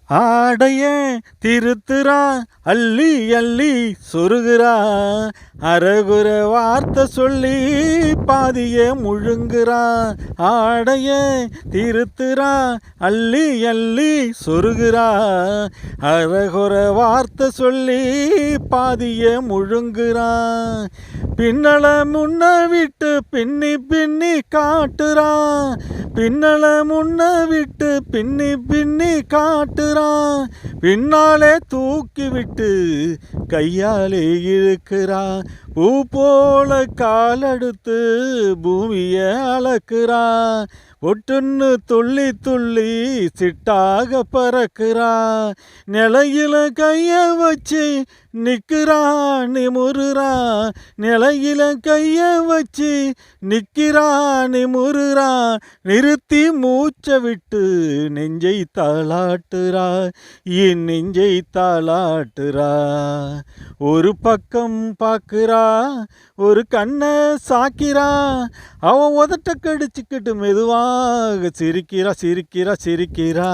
ஆடைய திருத்துறா அள்ளி அள்ளி சொருகிறா அரகுர வார்த்தை சொல்லி பாதிய முழுங்குறா. ஆடைய திருத்துறா அள்ளி அள்ளி சொருகிறா அரகுர வார்த்தை சொல்லி பாதிய முழுங்குறா. பின்னல முன்ன விட்டு பின்னி பின்னி காட்டுறா. பின்னல முன்ன விட்டு பின்னி பின்னி காட்டுறா. பின்னாலே தூக்கி விட்டு கையாலே இழுக்கிறா. பூ போல காலெடுத்து பூமிய அளக்குறா. ஒட்டுன்னு துள்ளி துள்ளி சிட்டாக பறக்கிறா. நிலையில கைய வச்சு நிற்கிறா நிமுறுறா. நிலையில கைய வச்சு நிற்கிறா நிமுறுறா. நிறுத்தி மூச்சை விட்டு நெஞ்சை தாளாட்டுறா. என் நெஞ்சை தாளாட்டுறா. ஒரு பக்கம் பார்க்கிறா, ஒரு கண்ணை சாக்கிறா. அவன் உதட்ட கடிச்சுக்கிட்டு மெதுவாக சிரிக்கிறா சிரிக்கிறா சிரிக்கிறா.